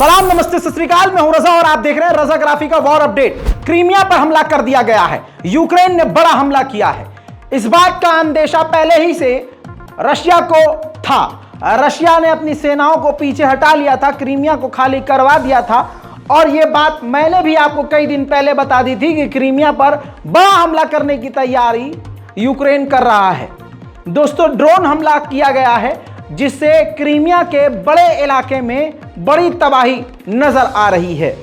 सलाम, नमस्ते, सत श्री अकाल। मैं हूं रजा और आप देख रहे हैं रजा ग्राफी का वॉर अपडेट। क्रीमिया पर हमला कर दिया गया है। यूक्रेन ने बड़ा हमला किया है। इस बात का अंदेशा पहले ही से रशिया को था। रशिया ने अपनी सेनाओं को पीछे हटा लिया था, क्रीमिया को खाली करवा दिया था। और यह बात मैंने भी आपको कई दिन पहले बता दी थी कि क्रीमिया पर बड़ा हमला करने की तैयारी यूक्रेन कर रहा है। दोस्तों, ड्रोन हमला किया गया है जिससे क्रीमिया के बड़े इलाके में बड़ी तबाही नजर आ रही है।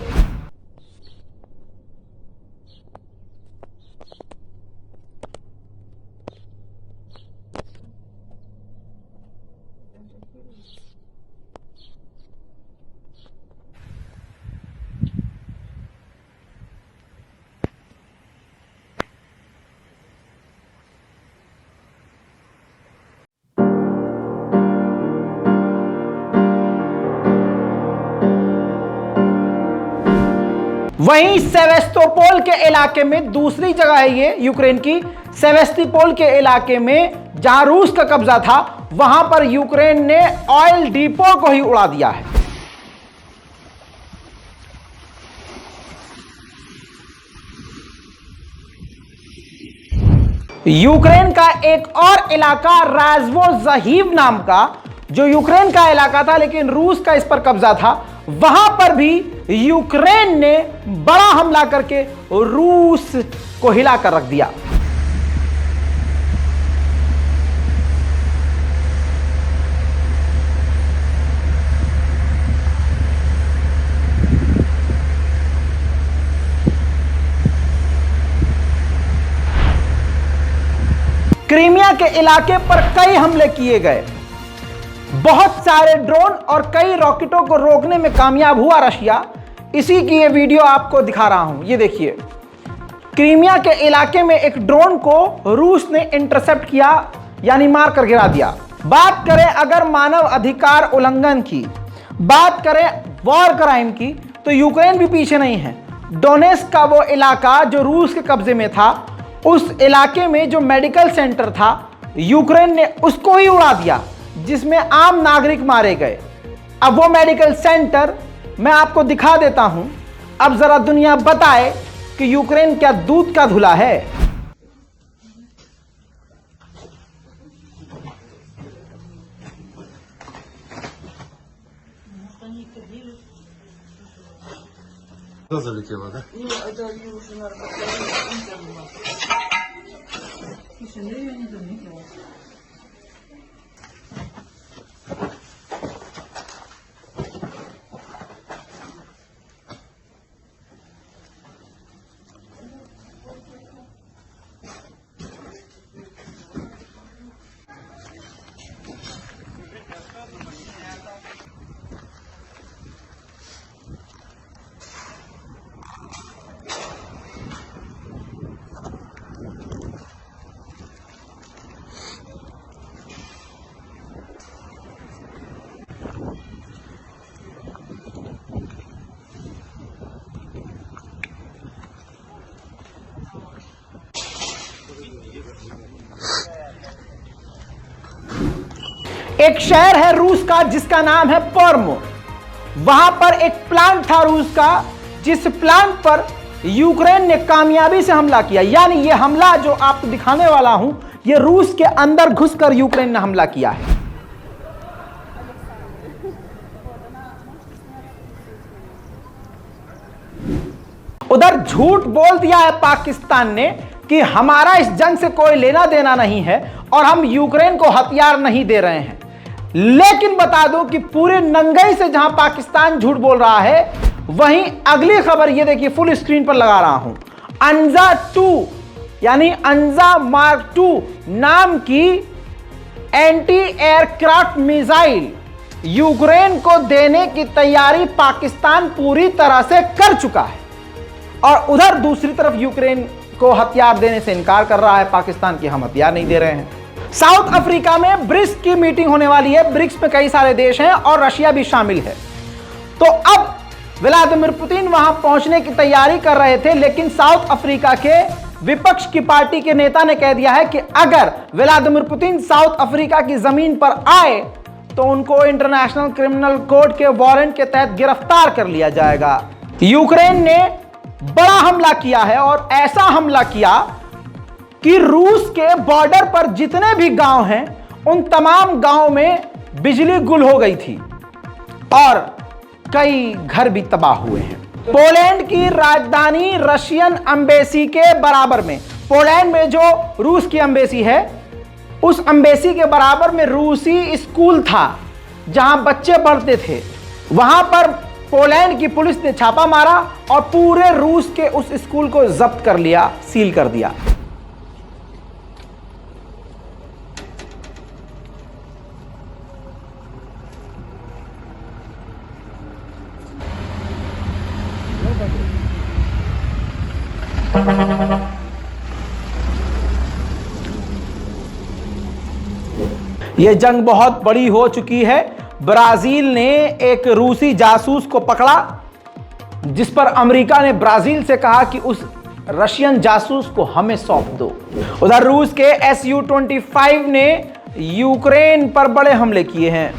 वहीं सेवेस्तोपोल के इलाके में, दूसरी जगह है ये यूक्रेन की, सेवेस्तोपोल के इलाके में जहां रूस का कब्जा था, वहां पर यूक्रेन ने ऑयल डिपो को ही उड़ा दिया है। यूक्रेन का एक और इलाका राज़्वोज़हीव नाम का, जो यूक्रेन का इलाका था लेकिन रूस का इस पर कब्जा था, वहां पर भी यूक्रेन ने बड़ा हमला करके रूस को हिलाकर रख दिया। क्रीमिया के इलाके पर कई हमले किए गए। बहुत सारे ड्रोन और कई रॉकेटों को रोकने में कामयाब हुआ रशिया। इसी की ये वीडियो आपको दिखा रहा हूं। ये देखिए, क्रीमिया के इलाके में एक ड्रोन को रूस ने इंटरसेप्ट किया, यानी मार कर गिरा दिया। बात करें अगर मानव अधिकार उल्लंघन की, बात करें वॉर क्राइम की, तो यूक्रेन भी पीछे नहीं है। डोनेट्स्क का वो इलाका जो रूस के कब्जे में था, उस इलाके में जो मेडिकल सेंटर था, यूक्रेन ने उसको ही उड़ा दिया, जिसमें आम नागरिक मारे गए। अब वो मेडिकल सेंटर मैं आपको दिखा देता हूं। अब जरा दुनिया बताए कि यूक्रेन क्या दूध का धुला है। Залетело, да? Ну, это ее уже, наверное, слушай, ну я не заметила. एक शहर है रूस का जिसका नाम है पर्मो। वहां पर एक प्लांट था रूस का, जिस प्लांट पर यूक्रेन ने कामयाबी से हमला किया। यानी यह हमला जो आपको दिखाने वाला हूं, यह रूस के अंदर घुसकर यूक्रेन ने हमला किया है। उधर झूठ बोल दिया है पाकिस्तान ने कि हमारा इस जंग से कोई लेना देना नहीं है और हम यूक्रेन को हथियार नहीं दे रहे हैं। लेकिन बता दूं कि पूरे नंगाई से जहां पाकिस्तान झूठ बोल रहा है, वहीं अगली खबर ये देखिए, फुल स्क्रीन पर लगा रहा हूं। अंजा 2 यानी अंजा मार्क 2 नाम की एंटी एयरक्राफ्ट मिसाइल यूक्रेन को देने की तैयारी पाकिस्तान पूरी तरह से कर चुका है। और उधर दूसरी तरफ यूक्रेन को हथियार देने से इनकार कर रहा है पाकिस्तान, की हम हथियार नहीं दे रहे हैं। साउथ अफ्रीका में ब्रिक्स की मीटिंग होने वाली है। ब्रिक्स में कई सारे देश हैं और रशिया भी शामिल है। तो अब व्लादिमीर पुतिन वहां पहुंचने की तैयारी कर रहे थे, लेकिन साउथ अफ्रीका के विपक्ष की पार्टी के नेता ने कह दिया है कि अगर व्लादिमीर पुतिन साउथ अफ्रीका की जमीन पर आए तो उनको इंटरनेशनल क्रिमिनल कोर्ट के वारंट के तहत गिरफ्तार कर लिया जाएगा। यूक्रेन ने बड़ा हमला किया है और ऐसा हमला किया कि रूस के बॉर्डर पर जितने भी गांव हैं उन तमाम गांव में बिजली गुल हो गई थी और कई घर भी तबाह हुए हैं। पोलैंड की राजधानी रशियन एम्बेसी के बराबर में, पोलैंड में जो रूस की एम्बेसी है उस एम्बेसी के बराबर में रूसी स्कूल था जहां बच्चे पढ़ते थे। वहां पर पोलैंड की पुलिस ने छापा मारा और पूरे रूस के उस स्कूल को जब्त कर लिया, सील कर दिया। यह जंग बहुत बड़ी हो चुकी है। ब्राजील ने एक रूसी जासूस को पकड़ा जिस पर अमेरिका ने ब्राजील से कहा कि उस रशियन जासूस को हमें सौंप दो। उधर रूस के Su-25 ने यूक्रेन पर बड़े हमले किए हैं।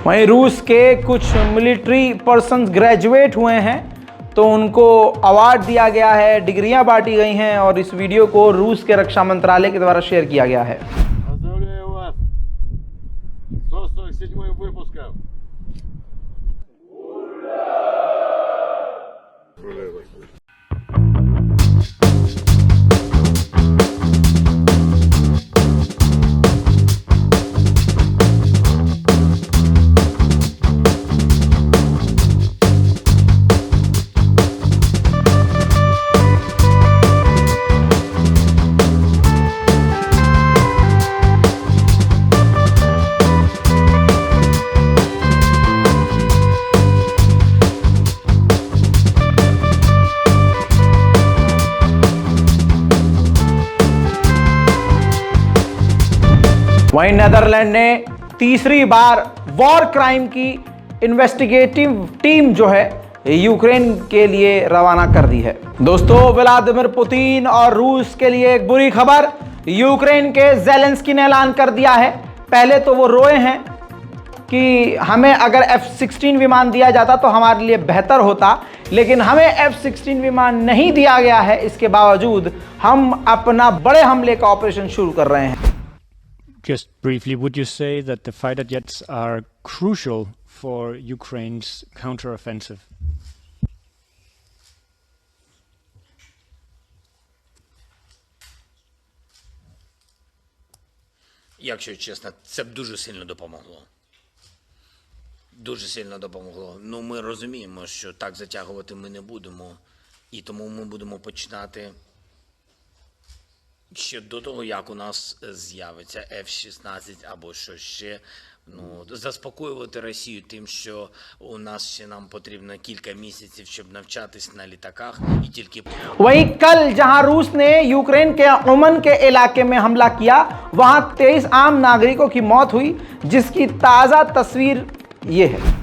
वहीं रूस के कुछ मिलिट्री पर्सन्स ग्रेजुएट हुए हैं तो उनको अवार्ड दिया गया है, डिग्रियां बांटी गई हैं और इस वीडियो को रूस के रक्षा मंत्रालय के द्वारा शेयर किया गया है। Поздравляю вас! 147 выпуском! Поздравляю вас! वहीं नेदरलैंड ने तीसरी बार वॉर क्राइम की इन्वेस्टिगेटिव टीम जो है यूक्रेन के लिए रवाना कर दी है। दोस्तों, व्लादिमीर पुतिन और रूस के लिए एक बुरी खबर, यूक्रेन के ज़ेलेंस्की ने ऐलान कर दिया है। पहले तो वो रोए हैं कि हमें अगर F-16 विमान दिया जाता तो हमारे लिए बेहतर होता, लेकिन हमें F-16 विमान नहीं दिया गया है। इसके बावजूद हम अपना बड़े हमले का ऑपरेशन शुरू कर रहे हैं। Just briefly, would you say that the fighter jets are crucial for Ukraine's counteroffensive? Якщо чесно, це б дуже сильно допомогло. Дуже сильно допомогло. Ну, ми розуміємо, що так затягувати ми не будемо. І тому ми будемо починати ще до того, як у нас з'явиться F-16 або що ще. Ну, заспокоювати Росію тим, що у нас ще нам потрібно кілька місяців, щоб навчатись на літаках, і тільки... वहीं कल जहां रूस ने यूक्रेन के ओमन के इलाके में हमला किया, वहां 23 आम नागरिकों की मौत हुई, जिसकी ताज़ा तस्वीर ये है।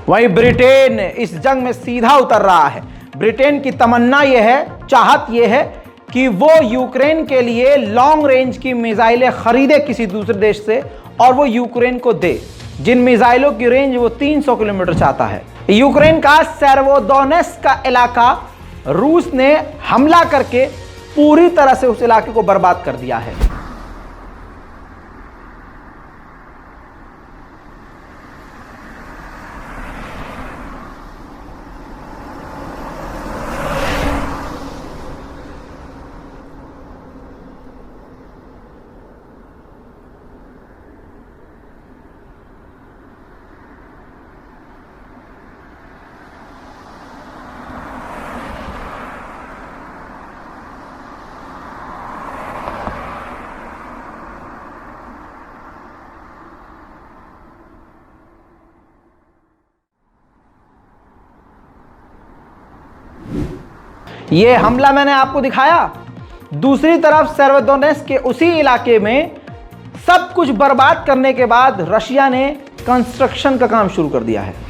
वहीं ब्रिटेन इस जंग में सीधा उतर रहा है। ब्रिटेन की तमन्ना यह है, चाहत यह है कि वो यूक्रेन के लिए लॉन्ग रेंज की मिसाइलें खरीदे किसी दूसरे देश से और वो यूक्रेन को दे, जिन मिसाइलों की रेंज वो 300 किलोमीटर चाहता है। यूक्रेन का सेर्वोदोनेस्क का इलाका रूस ने हमला करके पूरी तरह से उस इलाके को बर्बाद कर दिया है। ये हमला मैंने आपको दिखाया। दूसरी तरफ सेर्वोदोनेस्क के उसी इलाके में सब कुछ बर्बाद करने के बाद रशिया ने कंस्ट्रक्शन का काम शुरू कर दिया है।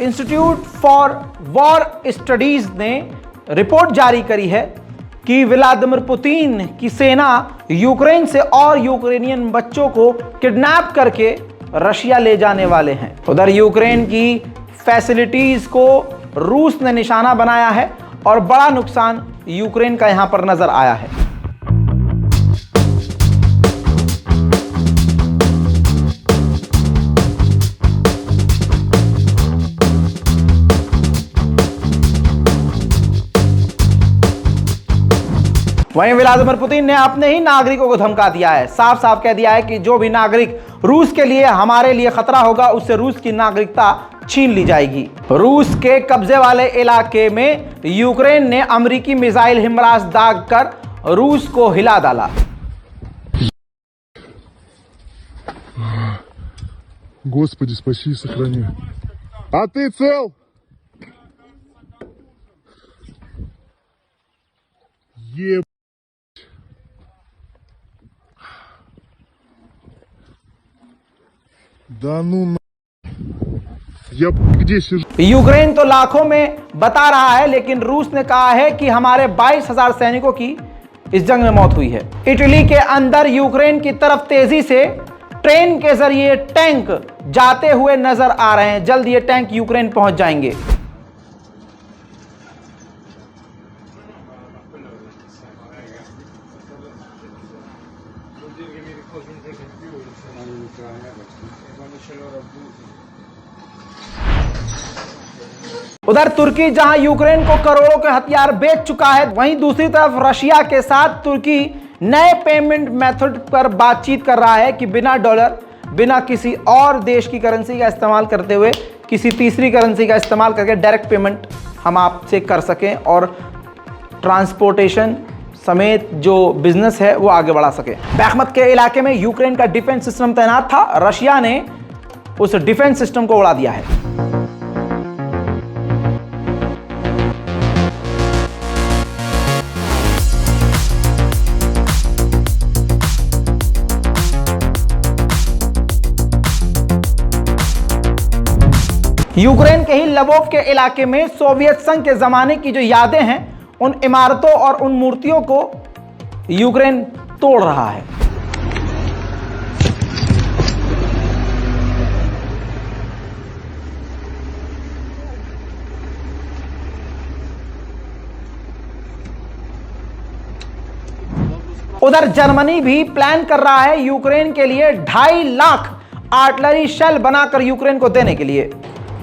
इंस्टीट्यूट फॉर वॉर स्टडीज ने रिपोर्ट जारी करी है कि व्लादिमीर पुतिन की सेना यूक्रेन से और यूक्रेनियन बच्चों को किडनैप करके रशिया ले जाने वाले हैं। उधर यूक्रेन की फैसिलिटीज को रूस ने निशाना बनाया है और बड़ा नुकसान यूक्रेन का यहां पर नजर आया है। वहीं व्लादिमीर पुतिन ने अपने ही नागरिकों को धमका दिया है, साफ साफ कह दिया है कि जो भी नागरिक रूस के लिए हमारे लिए खतरा होगा उससे रूस की नागरिकता छीन ली जाएगी। रूस के कब्जे वाले इलाके में यूक्रेन ने अमेरिकी मिसाइल हिमराज दाग कर रूस को हिला डाला। Господи, спаси и сохрани. А ты цел? Еб... Да ну на... Я где сижу? यूक्रेन तो लाखों में बता रहा है, लेकिन रूस ने कहा है कि हमारे 22,000 सैनिकों की इस जंग में मौत हुई है। इटली के अंदर यूक्रेन की तरफ तेजी से ट्रेन के जरिए टैंक जाते हुए नजर आ रहे हैं। जल्द ये टैंक यूक्रेन पहुंच जाएंगे। उधर तुर्की जहां यूक्रेन को करोड़ों के हथियार बेच चुका है, वहीं दूसरी तरफ रशिया के साथ तुर्की नए पेमेंट मेथड पर बातचीत कर रहा है कि बिना डॉलर, बिना किसी और देश की करेंसी का इस्तेमाल करते हुए किसी तीसरी करेंसी का इस्तेमाल करके डायरेक्ट पेमेंट हम आपसे कर सकें और ट्रांसपोर्टेशन समेत जो बिजनेस है वो आगे बढ़ा सके। बैखमत के इलाके में यूक्रेन का डिफेंस सिस्टम तैनात था, रशिया ने उस डिफेंस सिस्टम को उड़ा दिया है। यूक्रेन के ही लवोव के इलाके में सोवियत संघ के जमाने की जो यादें हैं, उन इमारतों और उन मूर्तियों को यूक्रेन तोड़ रहा है। उधर जर्मनी भी प्लान कर रहा है यूक्रेन के लिए 2.5 लाख आर्टिलरी शेल बनाकर यूक्रेन को देने के लिए।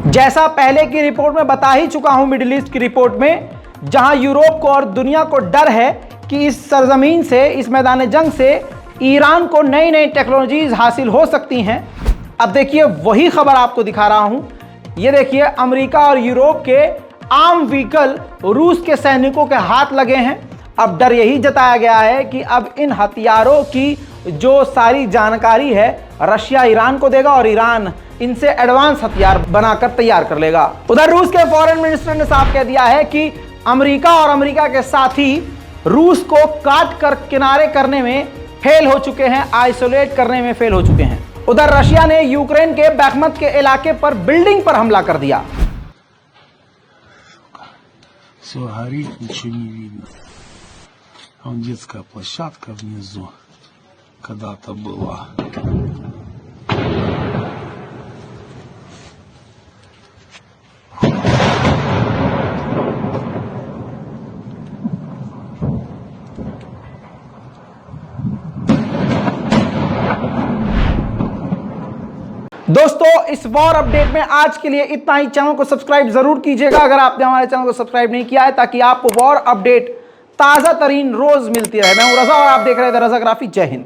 जैसा पहले की रिपोर्ट में बता ही चुका हूं, मिडिल ईस्ट की रिपोर्ट में, जहां यूरोप को और दुनिया को डर है कि इस सरजमीन से, इस मैदान जंग से ईरान को नई नई टेक्नोलॉजीज हासिल हो सकती हैं। अब देखिए वही खबर आपको दिखा रहा हूं ये देखिए, अमेरिका और यूरोप के आर्म व्हीकल रूस के सैनिकों के हाथ लगे हैं। अब डर यही जताया गया है कि अब इन हथियारों की जो सारी जानकारी है रशिया ईरान को देगा और ईरान इनसे एडवांस हथियार बनाकर तैयार कर लेगा। उधर रूस के फॉरेन मिनिस्टर ने साफ कह दिया है कि अमेरिका और अमेरिका के साथी रूस को काट कर किनारे करने में फेल हो चुके हैं, आइसोलेट करने में फेल हो चुके हैं। उधर रशिया ने यूक्रेन के बैखमत के इलाके पर बिल्डिंग पर हमला कर दिया। Все горит, ничего не видно. Вон детская площадка внизу когда-то была. दोस्तों, इस वॉर अपडेट में आज के लिए इतना ही। चैनल को सब्सक्राइब जरूर कीजिएगा अगर आपने हमारे चैनल को सब्सक्राइब नहीं किया है, ताकि आपको वॉर अपडेट ताजा तरीन रोज मिलती रहे। मैं हूं रजा और आप देख रहे थे रजाग्राफी। जय हिंद।